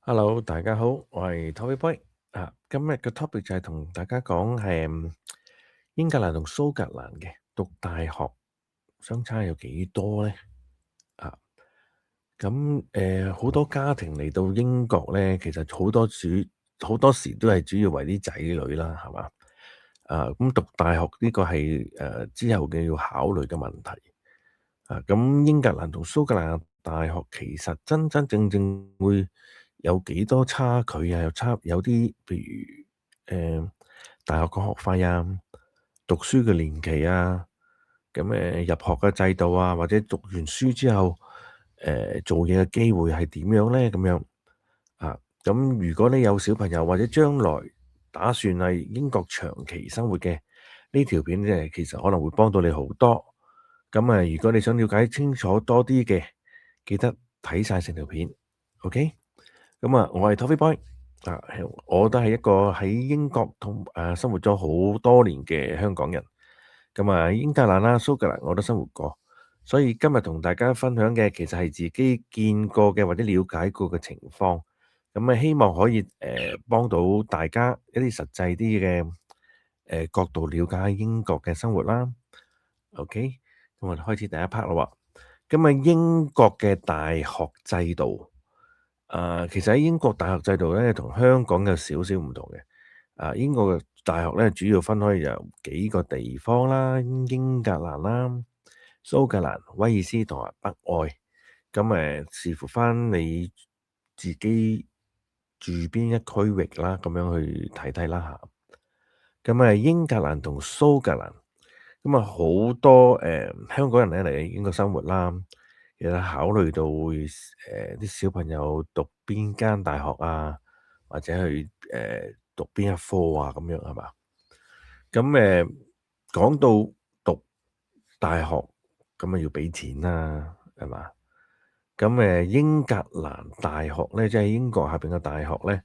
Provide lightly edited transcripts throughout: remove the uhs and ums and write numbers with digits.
Hello，大家好，我係 Toby Boy 今日嘅 topic 就係同大家講係英格蘭同蘇格蘭嘅讀大學相差有幾多呢？啊，好多家庭嚟到英國咧，其實好多時都係主要為啲仔女啦，係嘛？咁讀大學呢個係之後嘅要考慮嘅問題。咁英格蘭同蘇格蘭嘅大學其實真真正正會有幾多差距啊？有啲譬如大學嘅學費啊、讀書嘅年期啊、入學嘅制度啊，或者讀完書之後做嘢嘅機會係點樣咧？咁樣咁如果你有小朋友或者將來打算喺英國長期生活嘅，呢條片咧，其實可能會幫到你好多。如果你想了解清楚多啲嘅，記得睇晒成條片，OK？我係 Toffee Boy，啊，我都係一個喺英國生活咗好多年嘅香港人。英格蘭啦、蘇格蘭我都生活過，所以今日同大家分享嘅其實係自己見過嘅或者了解過嘅情況。希望可以幫到大家一啲實際啲嘅角度了解英國嘅生活啦。OK，咁我哋開始第一 part 啦。英國嘅大學制度，其實喺英國大學制度咧，同香港有少少唔同嘅。英國嘅大學咧，主要分開由幾個地方啦，英格蘭啦、蘇格蘭、威爾斯同埋北愛。視乎翻你自己住邊一區域啦，咁樣去睇睇啦嚇。英格蘭同蘇格蘭，好多香港人咧嚟英國生活啦，其實考慮到會啲小朋友讀邊間大學啊，或者去讀邊一科啊，咁樣係嘛？講到讀大學，要俾錢啦，係嘛？英格蘭大學咧，即係英國下邊嘅大學咧。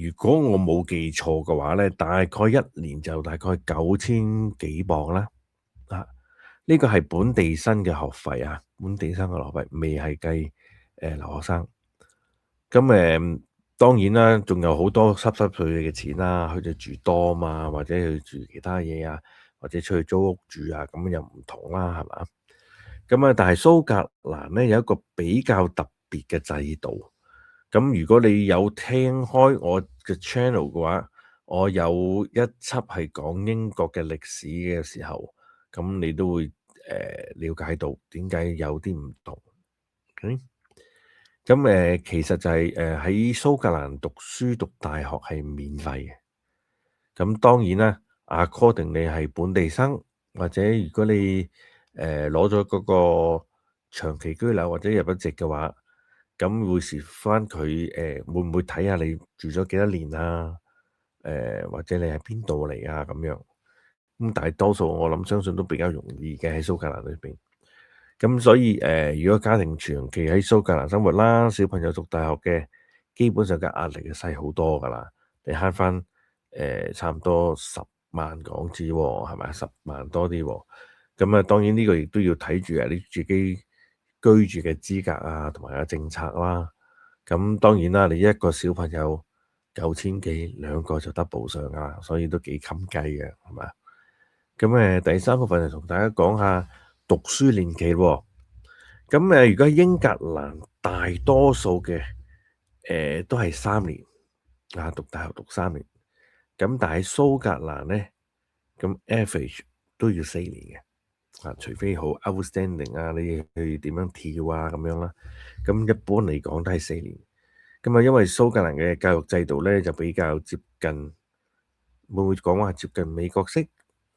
如果我冇記錯嘅話咧，大概一年就大概9000幾鎊啦。呢個係本地生嘅學費啊，本地生嘅學費未係計留學生。當然啦，仲有好多濕濕碎嘅錢啦，去住多嘛，或者去住其他嘢啊，或者出去租屋住啊，咁又唔同啦，係嘛？但係蘇格蘭咧有一個比較特別嘅制度。如果你有聽開我嘅 channel 嘅話，我有一輯係講英國嘅歷史嘅時候，你都會了解到點解有啲唔同。其實就係喺蘇格蘭讀書讀大學係免費嘅。當然啦，according 你係本地生，或者如果你攞咗嗰個長期居留或者入咗籍嘅話，會視翻佢會唔會睇下你住咗幾多年啊？或者你喺邊度嚟啊？咁樣大多數我諗相信都比較容易嘅喺蘇格蘭裏邊。所以如果家庭長期喺蘇格蘭生活啦，小朋友讀大學嘅，基本上嘅壓力係細好多噶啦。你慳翻差唔多10萬港紙喎，係咪10萬多啲喎？當然呢個亦都要睇住你自己居住嘅資格啊，同埋政策啦。當然啦，你一個小朋友9000幾，兩個就double上啊，所以都幾襟計嘅，係嘛？第三部分就同大家講下讀書年期喎。如果英格蘭大多數嘅都係3年讀大學讀3年。但係蘇格蘭咧，average 都要4年嘅。除非好 outstanding 你去點樣跳咁樣啦。一般嚟講都係4年。因為蘇格蘭嘅教育制度咧就比較接近，會唔會講話接近美國式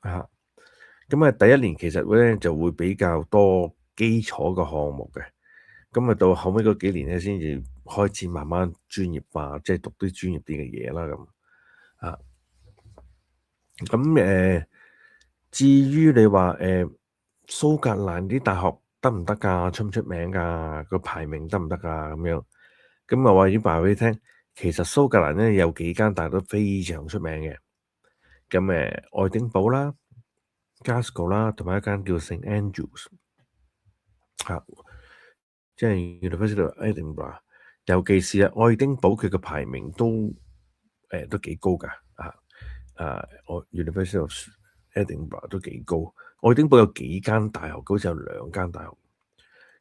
啊？第一年其實咧就會比較多基礎嘅項目嘅。到後尾嗰幾年咧先至開始慢慢專業化，即係讀啲專業啲嘅嘢啦至於你話蘇格蘭啲大學得唔得㗎？出唔出名㗎？個排名得唔得㗎？咁樣我已經話俾你聽，其實蘇格蘭咧有幾間大學都非常出名嘅。愛丁堡啦、Glasgow 啦，同埋一間叫 St Andrews 即係 University of Edinburgh。尤其是愛丁堡佢嘅排名都幾高㗎我 University of Edinburgh 都幾高。愛丁堡有幾間大學，好似有2間大學。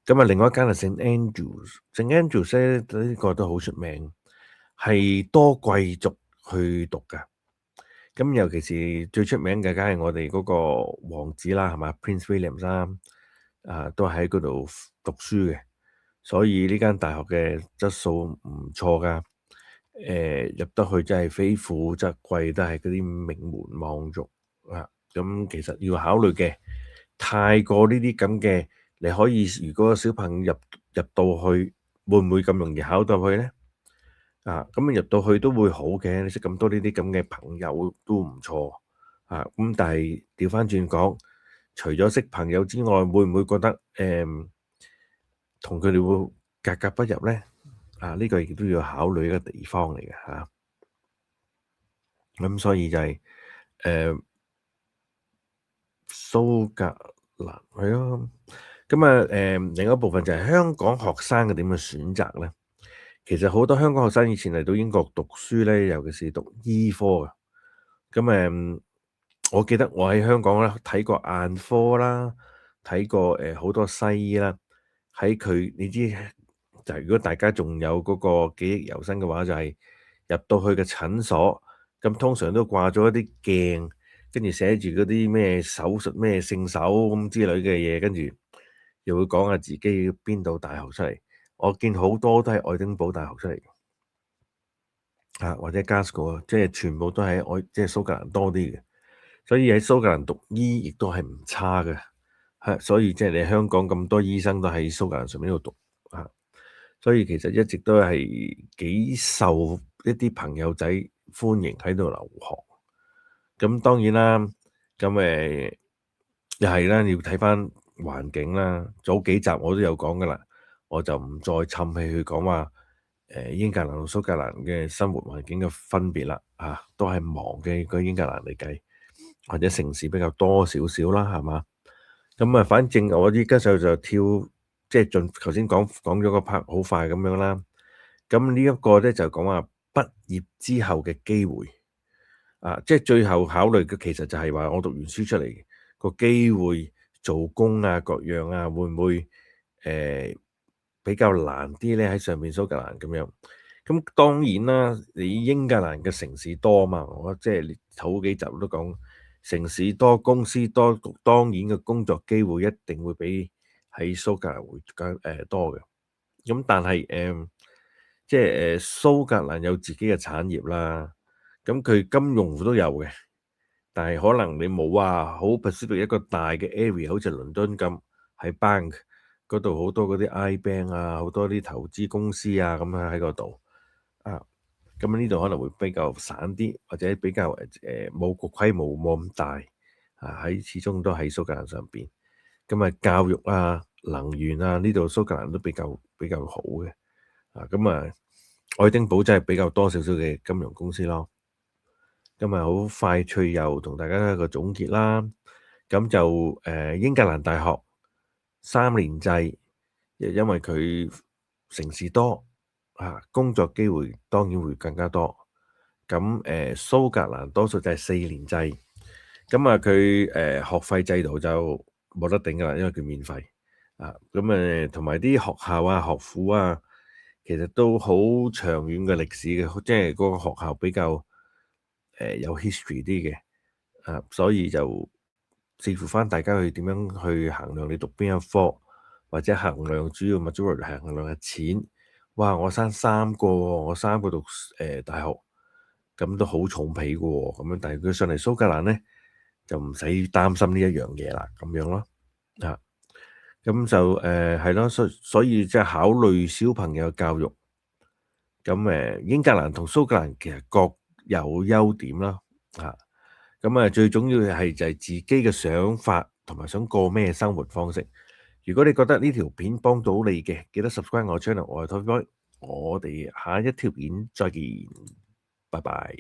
咁另外一間係聖 Andrews，聖 Andrews 咧呢個都好出名，係多貴族去讀㗎。咁尤其是最出名嘅，梗係我哋嗰個王子啦，係嘛 Prince William 啦，都喺嗰度讀書嘅，所以呢間大學嘅質素唔錯㗎。入得去真係非富則貴，都係嗰啲名門望族啊。咁其實要考慮嘅，太過呢啲咁嘅，你可以如果小朋友入到去，會唔會咁容易考到去呢？咁入到去都會好嘅，你識咁多呢啲咁嘅朋友都唔錯咁但係調翻轉講，除咗識朋友之外，會唔會覺得同佢哋會格格不入呢？呢個亦都要考慮一個地方嚟嘅咁所以就係蘇格蘭係咯。咁另一部分就係香港學生嘅點樣選擇呢？其實好多香港學生以前嚟到英國讀書咧，尤其是讀醫科嘅。咁我記得我喺香港咧睇過眼科啦，睇過好多西醫啦。喺佢你知就係如果大家仲有嗰個記憶猶新嘅話，就係入到去嘅診所，咁通常都掛咗一啲鏡，跟住寫住嗰啲咩手術咩聖手咁之類嘅嘢，跟住又會講下自己邊度大學出嚟。我見好多都係愛丁堡大學出嚟嘅，或者 Glasgow，即係全部都係即係蘇格蘭多啲嘅，所以喺蘇格蘭讀醫亦都係唔差嘅，所以即係你香港咁多醫生都喺蘇格蘭上面度讀所以其實一直都係幾受一啲朋友仔歡迎喺度留學。咁當然啦，咁又係啦，要睇翻環境啦。早幾集我都有講噶啦。我就唔再沉氣去講話英格蘭同蘇格蘭嘅生活環境嘅分別啦，都係忙嘅個英格蘭嚟計，或者城市比較多少少啦，係嘛？咁反正我依家就跳，即係頭先講咗個 part 好快咁樣啦。咁呢一個咧就講話畢業之後嘅機會，即係最後考慮嘅其實就係話我讀完書出嚟個機會做工各樣會唔會比較難啲咧？喺上面蘇格蘭咁樣，咁當然啦，你英格蘭嘅城市多嘛，我即係你好幾集都講城市多、公司多，當然嘅工作機會一定會比喺蘇格蘭會多嘅。咁但係即係蘇格蘭有自己嘅產業啦，咁佢金融都有嘅，但係可能你冇話好 Pacific 一個大嘅 area，好似倫敦咁喺 bank。嗰度好多嗰啲 iBank 好多啲投資公司咁樣喺嗰度咁呢度可能會比較散啲，或者比較冇個規模冇咁大喺始終都喺蘇格蘭上邊。咁教育能源呢度蘇格蘭都比較好嘅愛丁堡真係比較多少少嘅金融公司咯。咁好快脆又同大家一個總結啦。咁就英格蘭大學3年制，因為佢城市多工作機會當然會更加多。咁蘇格蘭多數就係4年制，咁佢學費制度就冇得頂噶啦，因為佢免費咁同埋啲學校學府其實都好長遠嘅歷史嘅，即係嗰個學校比較有 history 啲嘅所以就視乎翻大家去點樣去衡量你讀邊一科，或者衡量主要 majority 係衡量嘅錢。哇！我生3個，我3個讀大學，咁都好重皮嘅喎。咁樣，但係佢上嚟蘇格蘭咧，就唔使擔心呢一樣嘢啦。咁樣咯，咁就係咯。所以即係考慮小朋友教育，咁英格蘭同蘇格蘭其實各有優點啦。咁最重要係就係自己嘅想法同埋想過咩生活方式。如果你覺得呢條片幫到你嘅，記得 subscribe 我 channel，我係 Toyboy，我哋下一條片再見，拜拜。